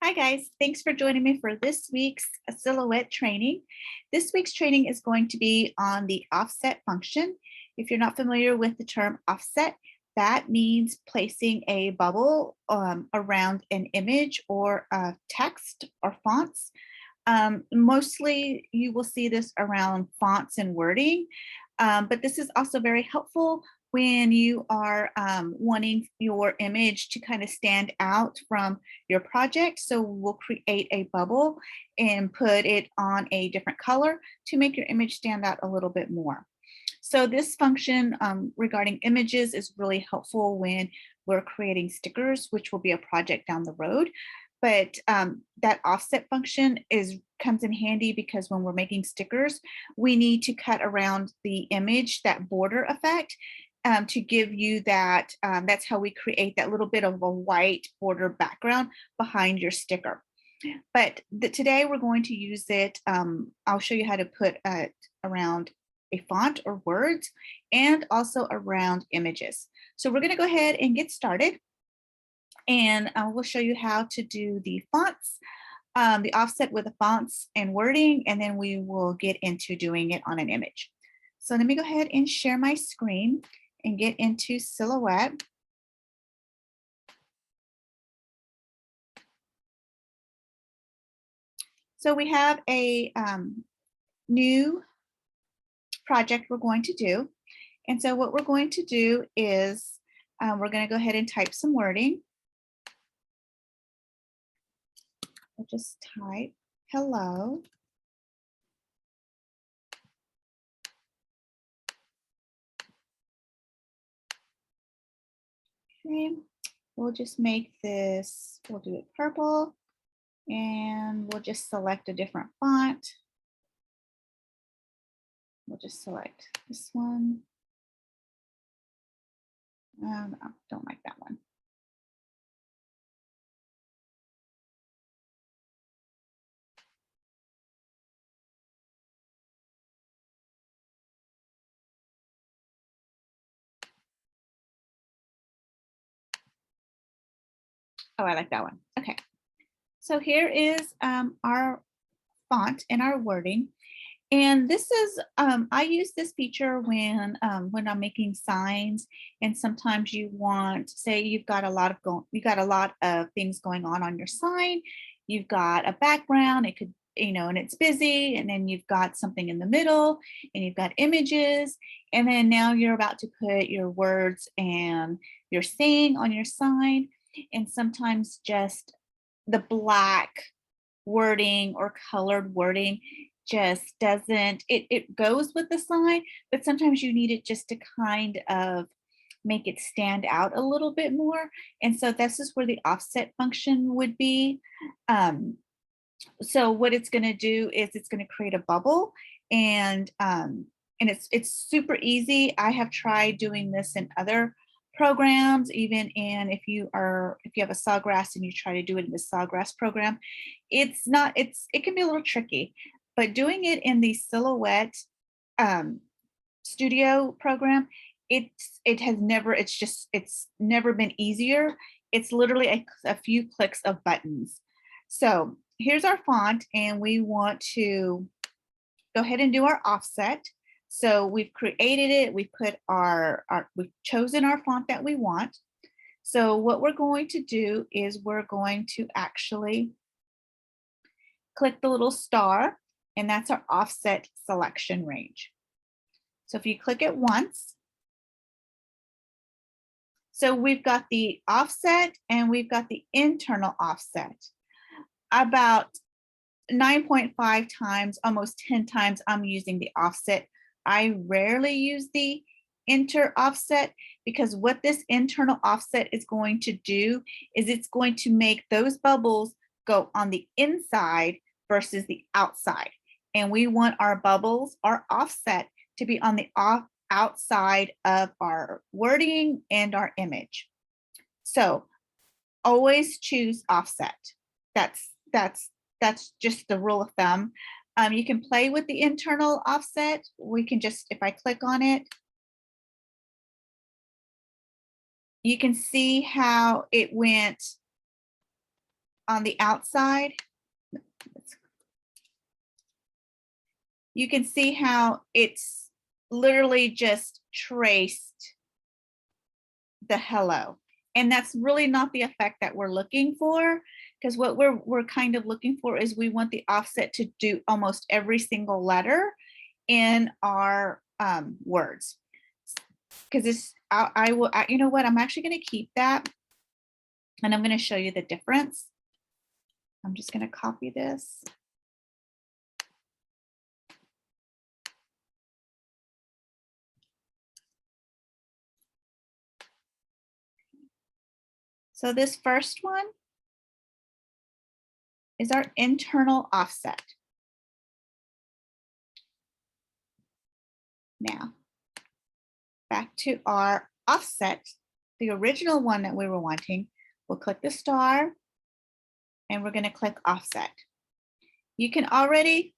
Hi guys, thanks for joining me for this week's silhouette training. This week's training is going to be on the offset function. If you're not familiar with the term offset, that means placing a bubble around an image or text or fonts. Mostly you will see this around fonts and wording, but this is also very helpful when you are wanting your image to kind of stand out from your project. So we'll create a bubble and put it on a different color to make your image stand out a little bit more. So this function regarding images is really helpful when we're creating stickers, which will be a project down the road. But that offset function comes in handy because when we're making stickers, we need to cut around the image, that border effect, to give you that. That's how we create that little bit of a white border background behind your sticker. But today we're going to use it. I'll show you how to put around a font or words and also around images. So we're going to go ahead and get started. And we'll show you how to do the fonts, the offset with the fonts and wording, and then we will get into doing it on an image. So let me go ahead and share my screen and get into Silhouette. So we have a new project we're going to do. And so what we're going to do is we're going to go ahead and type some wording. We'll just type hello. Okay, we'll just make this, we'll do it purple, and we'll just select a different font. We'll just select this one. No, don't like that one. Oh, I like that one. Okay, so here is our font and our wording. And this is, I use this feature when I'm making signs, and sometimes you want, say you've got a lot of things going on your sign. You've got a background, it could, and it's busy, and then you've got something in the middle, and you've got images, and then now you're about to put your words and your saying on your sign, and sometimes just the black wording or colored wording just doesn't, it goes with the sign, but sometimes you need it just to kind of make it stand out a little bit more. And so this is where the offset function would be. So what it's going to do is it's going to create a bubble, and it's super easy. I have tried doing this in other programs, even in if you have a Sawgrass and you try to do it in the Sawgrass program, it can be a little tricky, but doing it in the Silhouette Studio program, it's never been easier. It's literally a few clicks of buttons. So here's our font, and we want to go ahead and do our offset. So we've created it, we put we've chosen our font that we want. So what we're going to do is we're going to actually click the little star, and that's our offset selection range. So if you click it once, so we've got the offset and we've got the internal offset. About 9.5 times, almost 10 times, I'm using the offset. I rarely use the inter offset, because what this internal offset is going to do is it's going to make those bubbles go on the inside versus the outside. And we want our bubbles, our offset, to be on the outside of our wording and our image. So always choose offset. That's just the rule of thumb. You can play with the internal offset. We can just, if I click on it, you can see how it went on the outside, you can see how it's literally just traced the hello. And that's really not the effect that we're looking for, because what we're kind of looking for is we want the offset to do almost every single letter in our words. Because this, I will, you know what, I'm actually going to keep that and I'm going to show you the difference. I'm just going to copy this. So this first one is our internal offset. Now, back to our offset, the original one that we were wanting, we'll click the star and we're going to click offset. You can already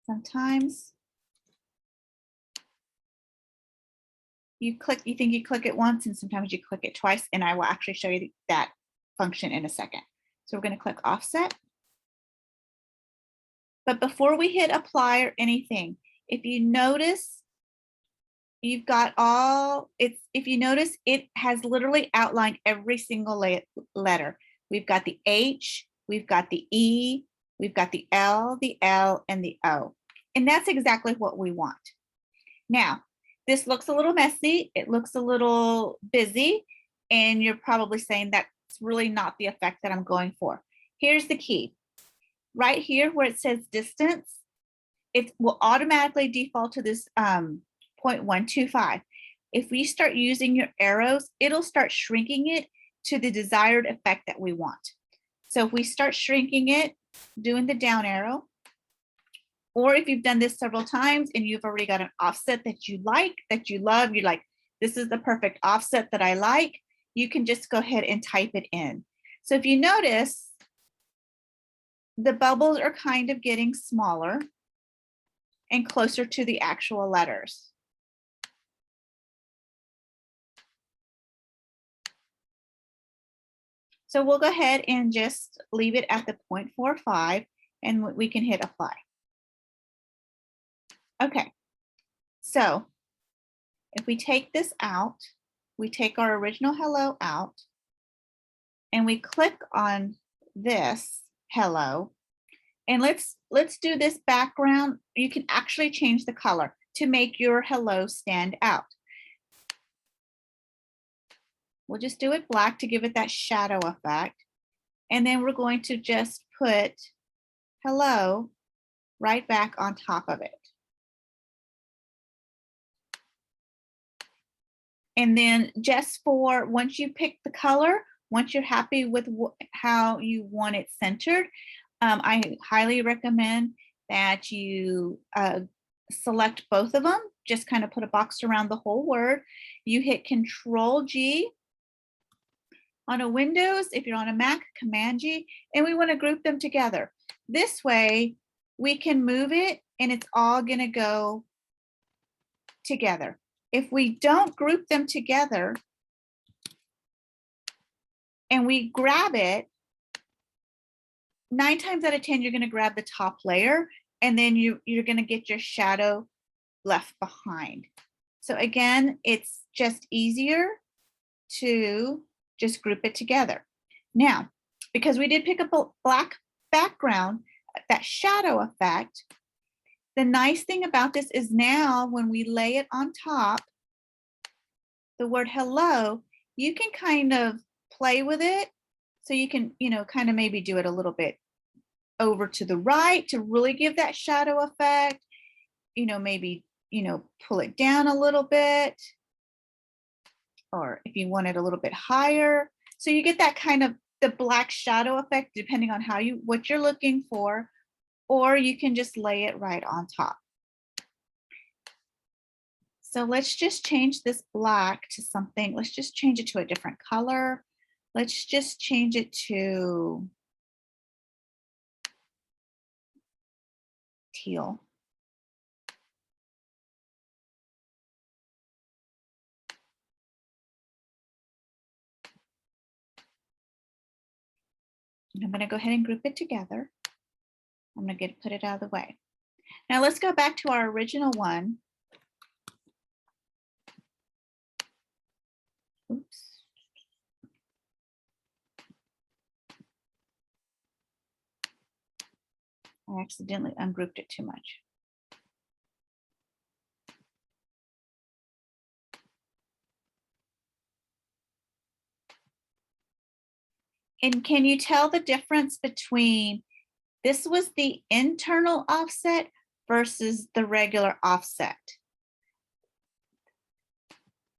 sometimes you think you click it once and sometimes you click it twice, and I will actually show you that function in a second. So we're going to click offset. But before we hit apply or anything, if you notice, you've got all, if you notice, it has literally outlined every single letter. We've got the H, we've got the E, we've got the L, and the O. And that's exactly what we want. Now, this looks a little messy. It looks a little busy. And you're probably saying that's really not the effect that I'm going for. Here's the key. Right here where it says distance, it will automatically default to this 0.125. If we start using your arrows, it'll start shrinking it to the desired effect that we want. So if we start shrinking it, doing the down arrow, or if you've done this several times and you've already got an offset that you like, that you love, you're like, this is the perfect offset that I like, you can just go ahead and type it in. So if you notice, the bubbles are kind of getting smaller and closer to the actual letters. So we'll go ahead and just leave it at the 0.45 and we can hit apply. Okay, so if we take this out, we take our original hello out and we click on this hello, and let's do this background. You can actually change the color to make your hello stand out. We'll just do it black to give it that shadow effect. And then we're going to just put hello right back on top of it. And then just for once you pick the color, once you're happy with how you want it centered, I highly recommend that you select both of them. Just kind of put a box around the whole word. You hit Control G. On a Windows, if you're on a Mac, Command G, and we want to group them together. This way, we can move it and it's all going to go together. If we don't group them together and we grab it, 9 times out of 10, you're going to grab the top layer and then you're going to get your shadow left behind. So again, it's just easier to just group it together. Now, because we did pick up a black background, that shadow effect, the nice thing about this is now when we lay it on top, the word hello, you can kind of play with it. So you can, kind of maybe do it a little bit over to the right to really give that shadow effect, maybe, pull it down a little bit, or if you want it a little bit higher. So you get that kind of the black shadow effect depending on what you're looking for, or you can just lay it right on top. So let's just change this black to something. Let's just change it to a different color. Let's just change it to teal. I'm going to go ahead and group it together. I'm going to put it out of the way. Now let's go back to our original one. Oops. I accidentally ungrouped it too much. And can you tell the difference between this was the internal offset versus the regular offset?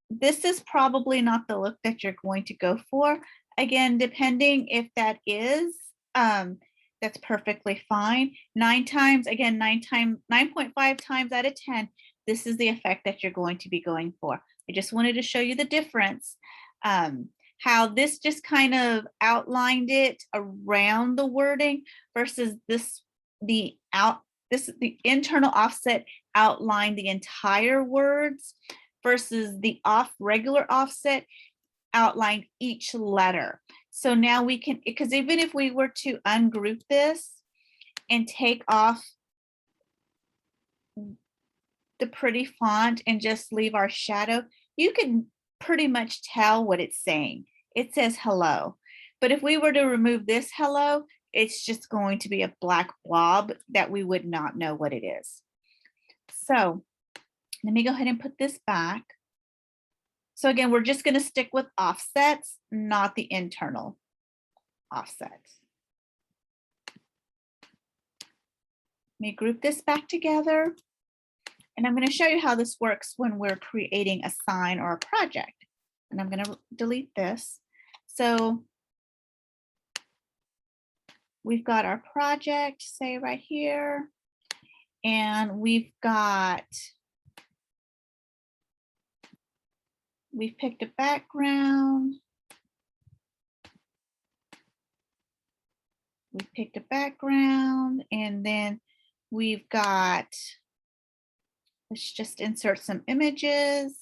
This is probably not the look that you're going to go for. Again, depending if that is, that's perfectly fine. 9.5 times out of 10, this is the effect that you're going to be going for. I just wanted to show you the difference. How this just kind of outlined it around the wording versus this, the internal offset outlined the entire words versus the regular offset outlined each letter. So now we can, because even if we were to ungroup this and take off the pretty font and just leave our shadow, you can pretty much tell what it's saying. It says hello. But if we were to remove this hello, it's just going to be a black blob that we would not know what it is. So let me go ahead and put this back. So again, we're just going to stick with offsets, not the internal offsets. Let me group this back together. And I'm going to show you how this works when we're creating a sign or a project. And I'm going to delete this. So we've got our project, say right here, and we've picked a background. We picked a background, and then we've got, let's just insert some images.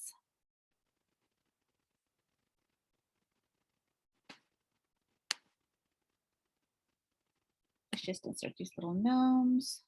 Let's just insert these little gnomes.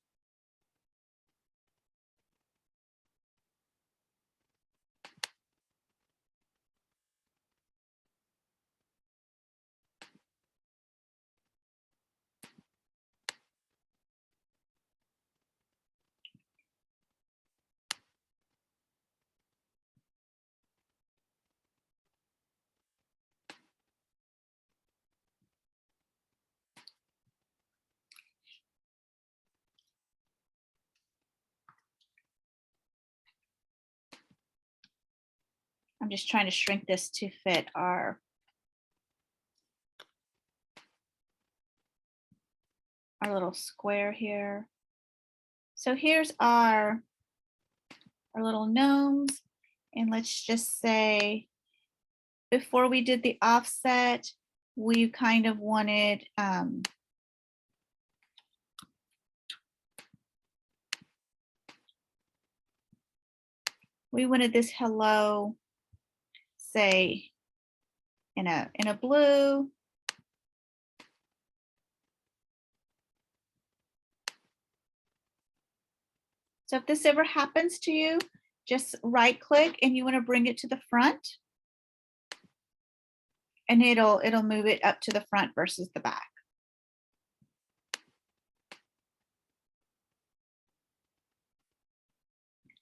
I'm just trying to shrink this to fit our little square here. So here's our little gnomes. And let's just say, before we did the offset, we kind of wanted, we wanted this hello, say, in a blue. So if this ever happens to you, just right click and you want to bring it to the front. And it'll move it up to the front versus the back.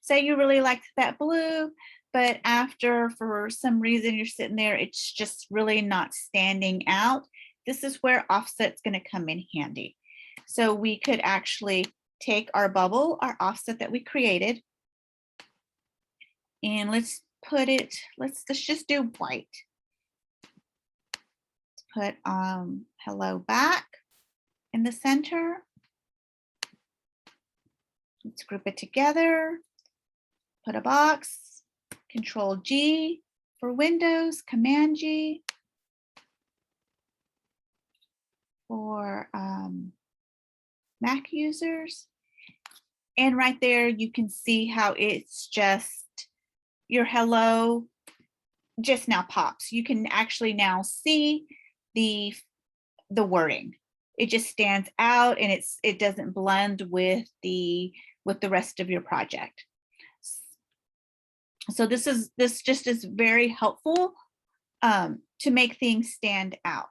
Say you really liked that blue, but after, for some reason, you're sitting there, it's just really not standing out. This is where offset's going to come in handy. So we could actually take our bubble, our offset that we created, and let's put it, let's just do white. Let's put hello back in the center. Let's group it together. Put a box, Control G for Windows, Command G for Mac users. And right there, you can see how it's just, your hello just now pops. You can actually now see the wording. it just stands out and it doesn't blend with the rest of your project. So this just is very helpful to make things stand out.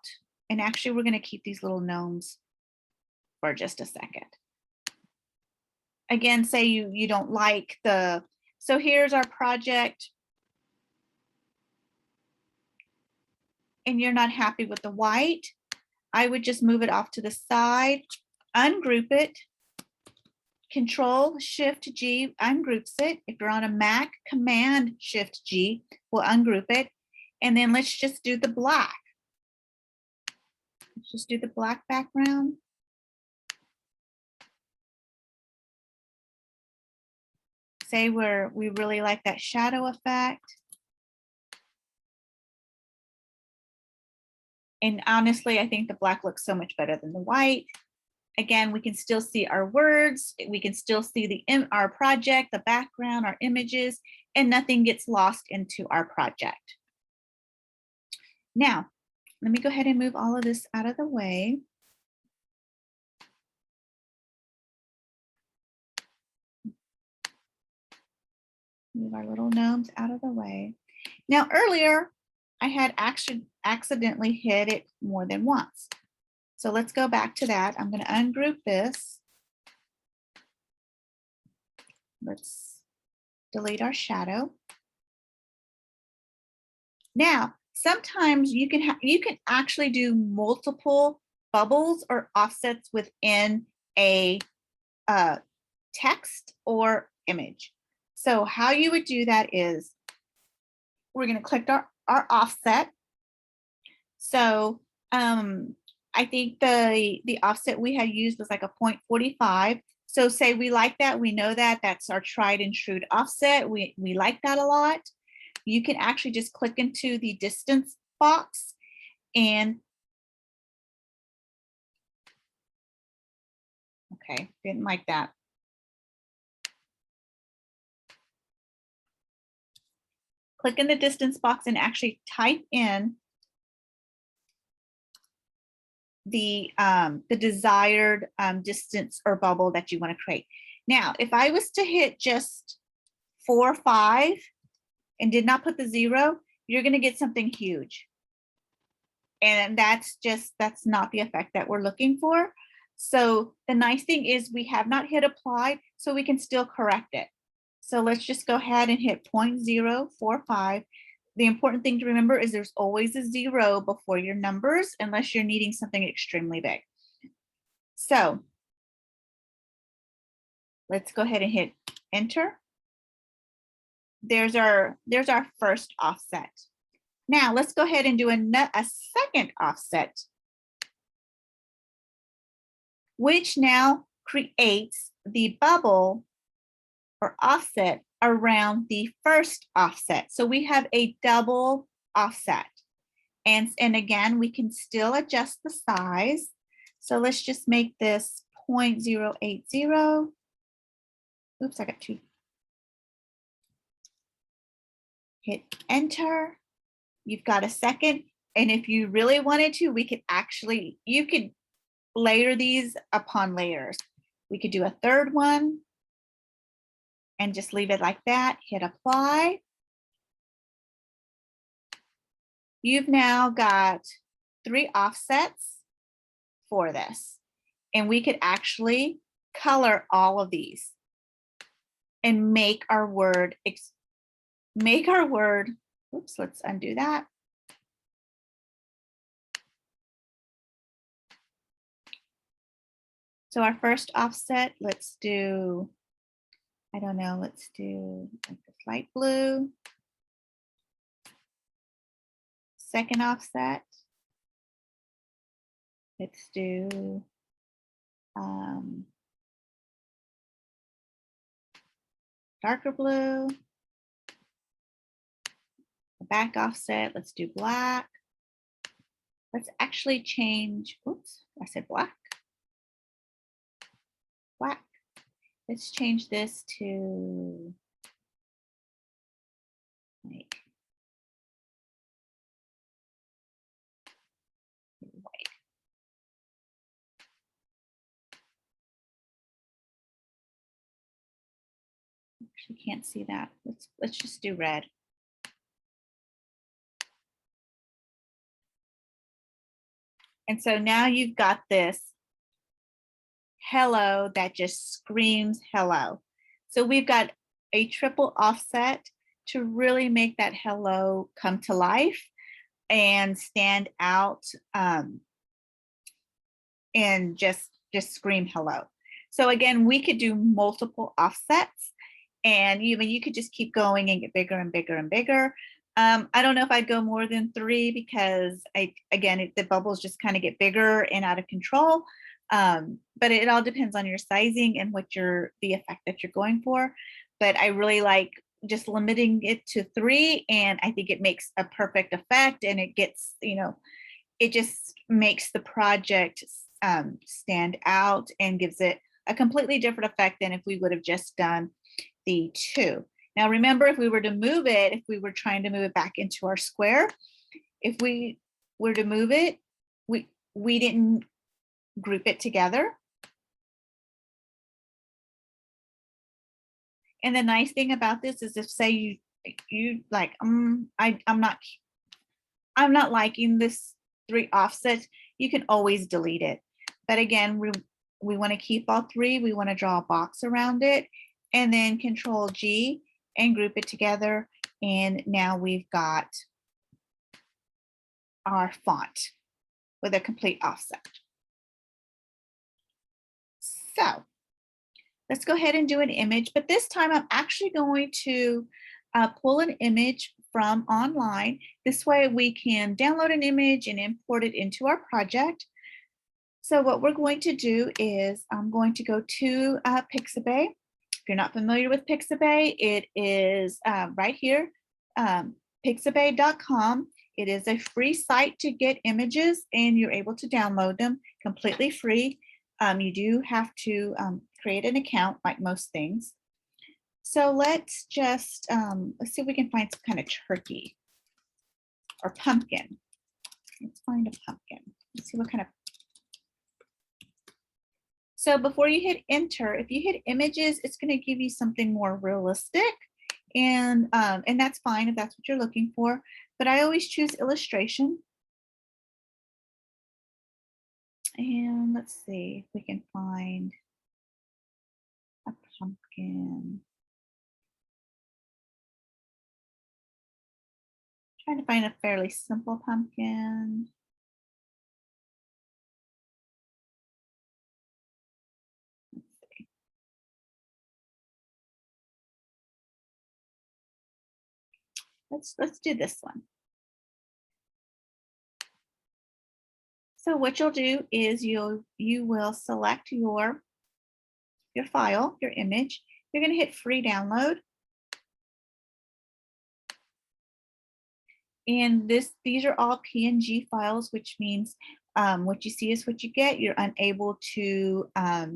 And actually, we're going to keep these little gnomes for just a second. Again, say you don't like the, so here's our project and you're not happy with the white. I would just move it off to the side, ungroup it, Control-Shift-G ungroups it. If you're on a Mac, Command-Shift-G will ungroup it. And then let's just do the black. Let's just do the black background. Say we really like that shadow effect. And honestly, I think the black looks so much better than the white. Again, we can still see our words. We can still see our project, the background, our images, and nothing gets lost into our project. Now, let me go ahead and move all of this out of the way. Move our little gnomes out of the way. Now, earlier, I had accidentally hit it more than once. So let's go back to that. I'm going to ungroup this. Let's delete our shadow. Now, sometimes you can actually do multiple bubbles or offsets within a text or image. So how you would do that is we're going to click our offset. So I think the offset we had used was like a 0.45. So say we like that, we know that that's our tried and true offset. We like that a lot. You can actually just click into the distance box and okay, didn't like that. Click in the distance box and actually type in the desired distance or bubble that you want to create. Now, if I was to hit just 4 or 5 and did not put the 0, you're going to get something huge. And that's not the effect that we're looking for. So the nice thing is we have not hit apply, so we can still correct it. So let's just go ahead and hit 0.045. The important thing to remember is there's always a 0 before your numbers unless you're needing something extremely big. So let's go ahead and hit enter. There's our first offset. Now let's go ahead and do a second offset, which now creates the bubble or offset around the first offset. So we have a double offset. And again, we can still adjust the size. So let's just make this 0.080. Oops, I got 2. Hit enter. You've got a second. And if you really wanted to, we could actually, you could layer these upon layers. We could do a third one and just leave it like that. Hit apply. You've now got 3 offsets for this. And we could actually color all of these and make our word, oops, let's undo that. So our first offset, let's do, I don't know, let's do like this light blue. Second offset, let's do darker blue. The back offset, let's do black. Let's actually change, oops, I said black. Black. Let's change this to like white. Actually can't see that. Let's just do red. And so now you've got this hello that just screams hello. So we've got a triple offset to really make that hello come to life and stand out, and just scream hello. So again, we could do multiple offsets, and you could just keep going and get bigger and bigger and bigger. I don't know if I'd go more than 3 because the bubbles just kind of get bigger and out of control. But it all depends on your sizing and the effect that you're going for. But I really like just limiting it to 3, and I think it makes a perfect effect, and it gets, it just makes the project stand out and gives it a completely different effect than if we would have just done the 2. Now remember, if we were to move it, if we were trying to move it back into our square, if we were to move it, we didn't group it together. And the nice thing about this is, if say you like, I'm not liking this 3 offsets, you can always delete it. But again, we want to keep all 3. We want to draw a box around it, and then Control G and group it together. And now we've got our font with a complete offset. So let's go ahead and do an image, but this time I'm actually going to pull an image from online. This way we can download an image and import it into our project. So what we're going to do is I'm going to go to Pixabay. If you're not familiar with Pixabay, it is right here, pixabay.com. It is a free site to get images, and you're able to download them completely free. You do have to create an account, like most things. So let's just, let's see if we can find some kind of turkey or pumpkin. Let's find a pumpkin. Let's see what kind of. So before you hit enter, if you hit images, it's going to give you something more realistic, and that's fine if that's what you're looking for. But I always choose illustration. And let's see if we can find a pumpkin. Trying to find a fairly simple pumpkin. Let's do this one. So what you'll do is you will select your file, your image. You're going to hit free download. And these are all PNG files, which means what you see is what you get. You're unable to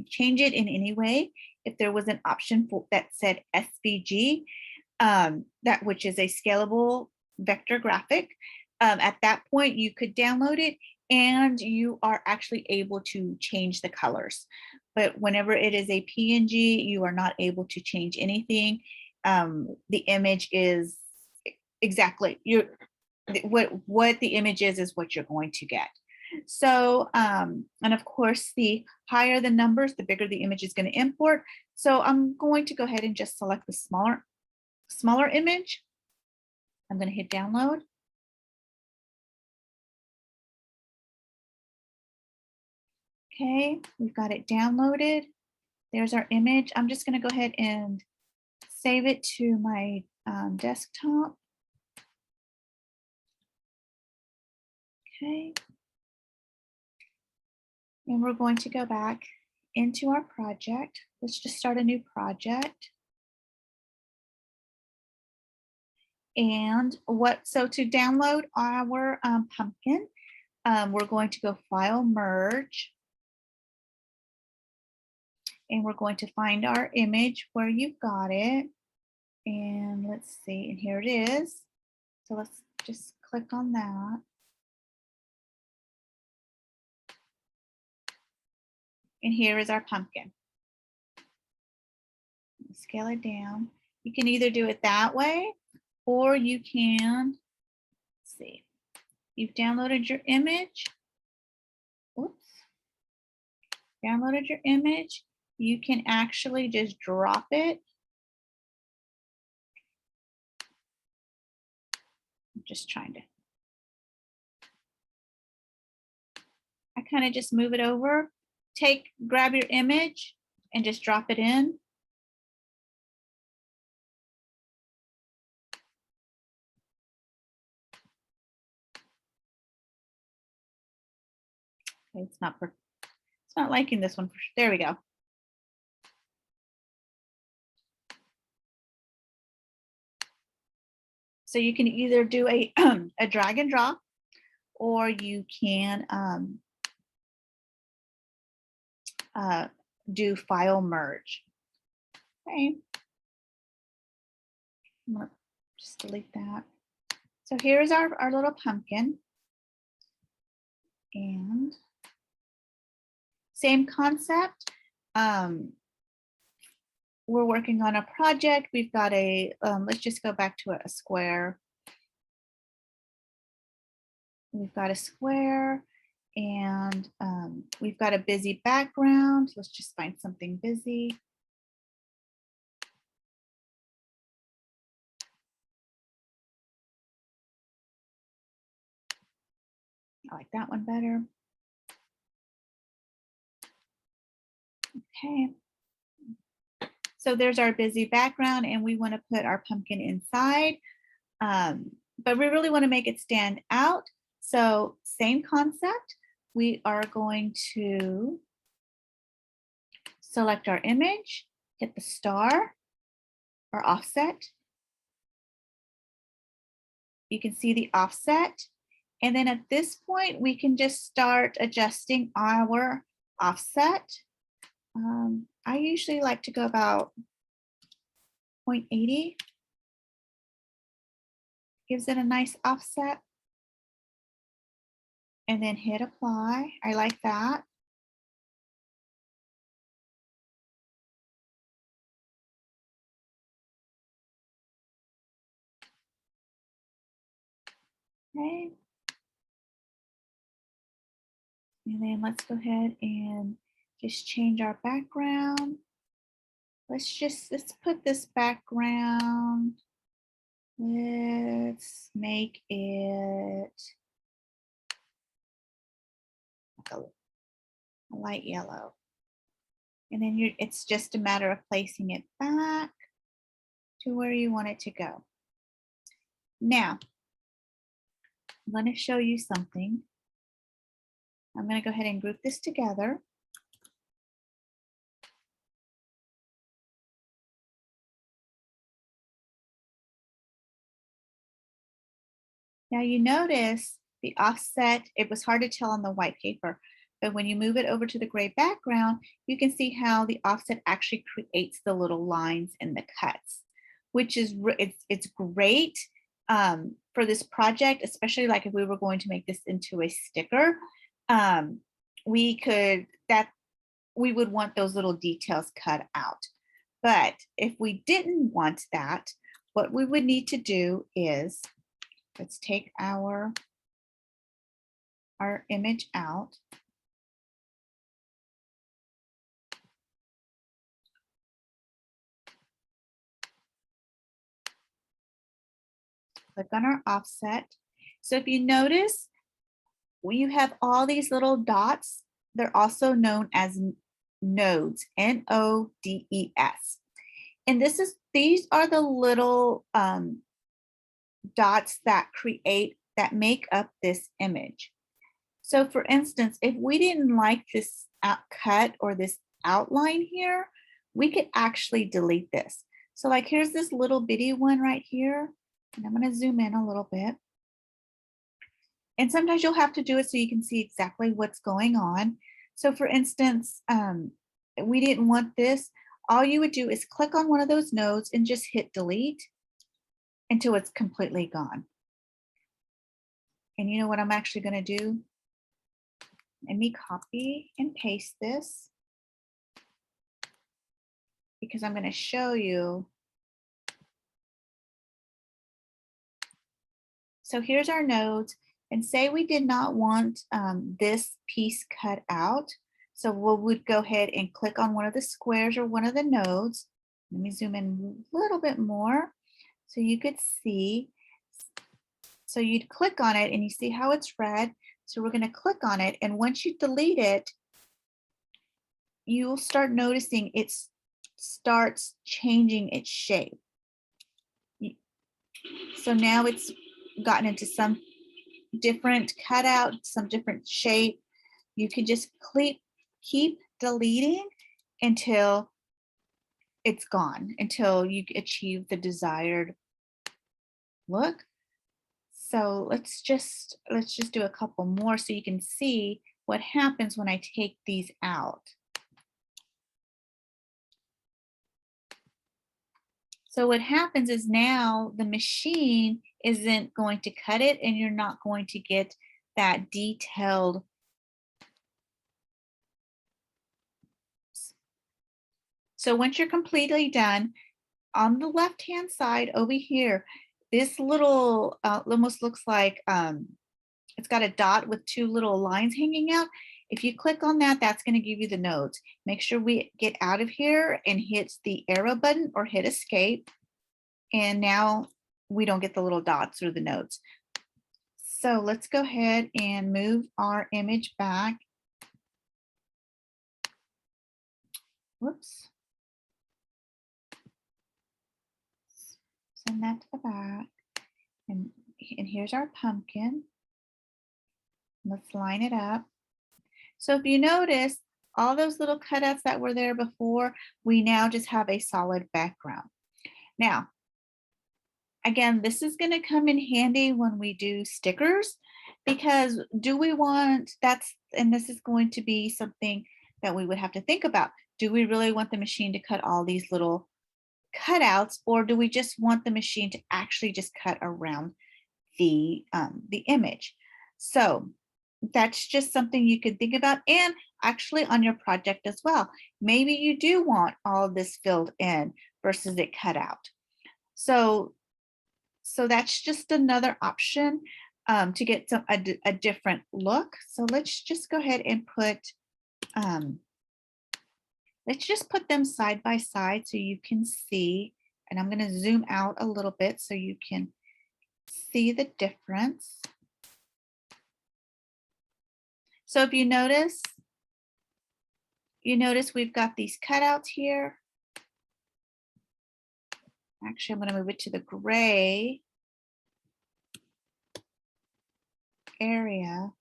change it in any way. If there was an option that said SVG, which is a scalable vector graphic, at that point you could download it, and you are actually able to change the colors. But whenever it is a PNG, you are not able to change anything. The image is exactly what the image is what you're going to get. So, and of course, the higher the numbers, the bigger the image is going to import. So I'm going to go ahead and just select the smaller image. I'm going to hit download. Okay, we've got it downloaded. There's our image. I'm just going to go ahead and save it to my desktop. Okay. And we're going to go back into our project. Let's just start a new project. And so to download our pumpkin, we're going to go File, Merge. And we're going to find our image where you've got it. And let's see, and here it is. So let's just click on that. And here is our pumpkin. Scale it down. You can either do it that way, or you can, let's see, you've downloaded your image. Oops. Downloaded your image. You can actually just drop it. I'm just trying to, I kind of just move it over. Grab your image and just drop it in. Okay, it's not liking this one. There we go. So you can either do a, a drag and drop, or you can do file merge. Okay. I'm gonna just delete that. So here's our little pumpkin. And same concept. We're working on a project. We've got a, let's just go back to a square. We've got a square, and we've got a busy background. Let's just find something busy. I like that one better. Okay. So there's our busy background, and we want to put our pumpkin inside, but we really want to make it stand out. So same concept. We are going to select our image, hit the star or offset. You can see the offset. And then at this point, we can just start adjusting our offset. I usually like to go about 0.80. Gives it a nice offset. And then hit apply. I like that. Okay. And then let's go ahead and just change our background. Let's put this background. Let's make it a light yellow. And then it's just a matter of placing it back to where you want it to go. Now, I'm going to show you something. I'm going to go ahead and group this together. Now you notice the offset, it was hard to tell on the white paper, but when you move it over to the gray background, you can see how the offset actually creates the little lines and the cuts, which is, it's great for this project, especially like if we were going to make this into a sticker. We would want those little details cut out. But if we didn't want that, what we would need to do is, let's take our image out. Click on our offset. So if you notice, when you have all these little dots, they're also known as nodes, N-O-D-E-S. And these are the little dots that make up this image. So for instance, if we didn't like this cut or this outline here, we could actually delete this. So like here's this little bitty one right here, and I'm going to zoom in a little bit. And sometimes you'll have to do it so you can see exactly what's going on. So for instance, we didn't want this. All you would do is click on one of those nodes and just hit delete until it's completely gone. And you know what I'm actually going to do? Let me copy and paste this. because I'm going to show you. So here's our nodes, and say we did not want this piece cut out. So we would go ahead and click on one of the squares or one of the nodes. Let me zoom in a little bit more so you could see. So you'd click on it and you see how it's red. So we're going to click on it, and once you delete it, you'll start noticing it starts changing its shape. So now it's gotten into some different cutout, some different shape. You can just keep deleting until it's gone, until you achieve the desired look. So let's just do a couple more so you can see what happens when I take these out. So what happens is now the machine isn't going to cut it, and you're not going to get that detailed. So once you're completely done, on the left-hand side over here, this little almost looks like it's got a dot with two little lines hanging out. If you click on that, that's going to give you the nodes. Make sure we get out of here and hit the arrow button or hit escape. And now we don't get the little dots or the nodes. So let's go ahead and move our image back. Whoops. Send that to the back. And here's our pumpkin. Let's line it up. So if you notice, all those little cutouts that were there before, we now just have a solid background. Now, again, this is going to come in handy when we do stickers, because do we want, and this is going to be something that we would have to think about. Do we really want the machine to cut all these little cutouts, or do we just want the machine to actually just cut around the image? So that's just something you could think about, and actually on your project as well. Maybe you do want all of this filled in versus it cut out. So that's just another option to get a different look. So let's just go ahead and put, let's just put them side by side so you can see, and I'm going to zoom out a little bit so you can see the difference. So if you notice we've got these cutouts here. Actually, I'm going to move it to the gray area.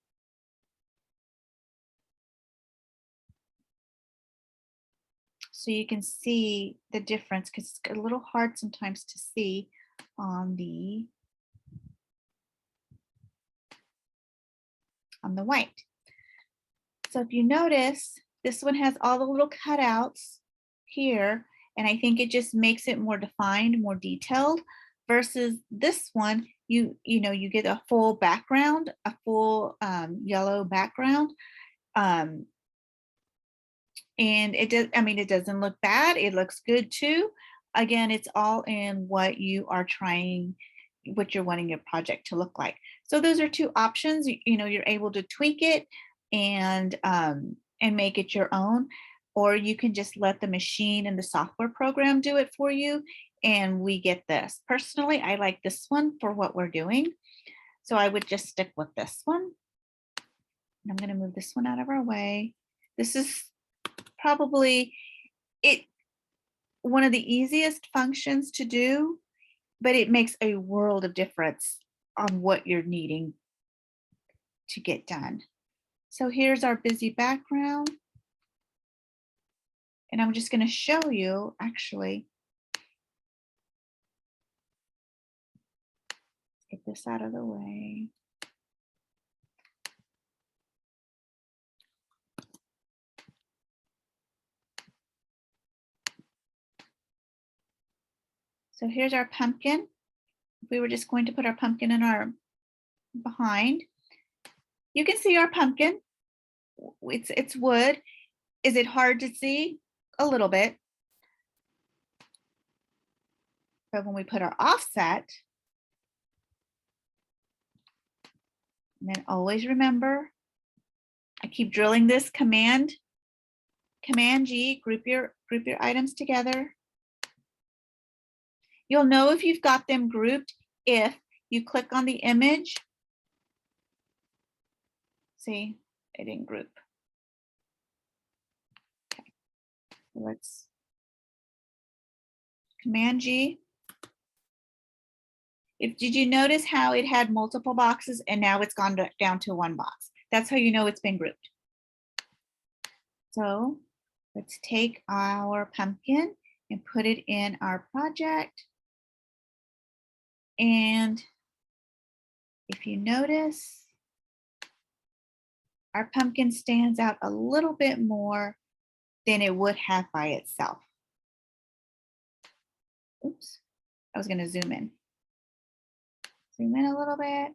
So you can see the difference, because it's a little hard sometimes to see on the white. So if you notice, this one has all the little cutouts here, and I think it just makes it more defined, more detailed, versus this one, you get a full background, a full yellow background. And it does, it doesn't look bad. It looks good too. Again, it's all in what you are trying, what you're wanting your project to look like. So those are two options. You're able to tweak it and make it your own, or you can just let the machine and the software program do it for you, and we get this. Personally, I like this one for what we're doing, so I would just stick with this one. And I'm going to move this one out of our way. This is probably one of the easiest functions to do, but it makes a world of difference on what you're needing to get done. So here's our busy background. And I'm just going to show you, actually, get this out of the way. So here's our pumpkin. If we were just going to put our pumpkin in our behind, you can see our pumpkin. It's wood. Is it hard to see? A little bit. But when we put our offset, and then always remember, I keep drilling this Command G, group your items together. You'll know if you've got them grouped if you click on the image. See, it didn't group. Okay, let's Command G. Did you notice how it had multiple boxes and now it's gone down to one box? That's how you know it's been grouped. So let's take our pumpkin and put it in our project. And if you notice, our pumpkin stands out a little bit more than it would have by itself. Oops, I was going to zoom in. Zoom in a little bit.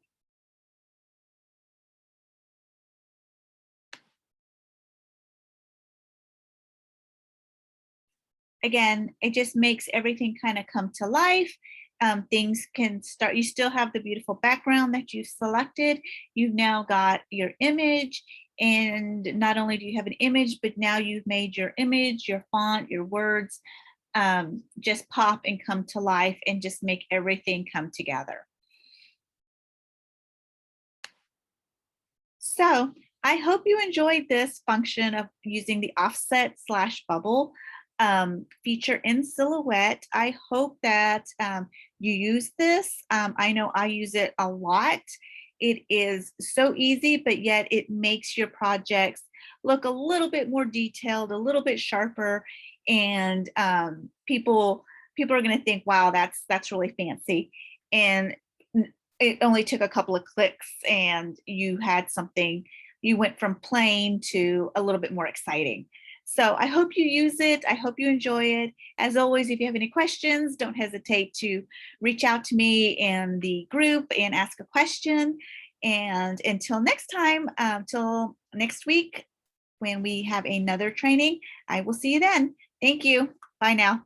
Again, it just makes everything kind of come to life. Things can start, you still have the beautiful background that you selected. You've now got your image, and not only do you have an image, but now you've made your image, your font, your words just pop and come to life and just make everything come together. So I hope you enjoyed this function of using the offset / bubble feature in Silhouette. I hope that you use this. I know I use it a lot. It is so easy, but yet it makes your projects look a little bit more detailed, a little bit sharper, and people are going to think, wow, that's really fancy. And it only took a couple of clicks and you had something, you went from plain to a little bit more exciting. So I hope you use it. I hope you enjoy it. As always, if you have any questions, don't hesitate to reach out to me in the group and ask a question. And until next time, till next week, when we have another training, I will see you then. Thank you. Bye now.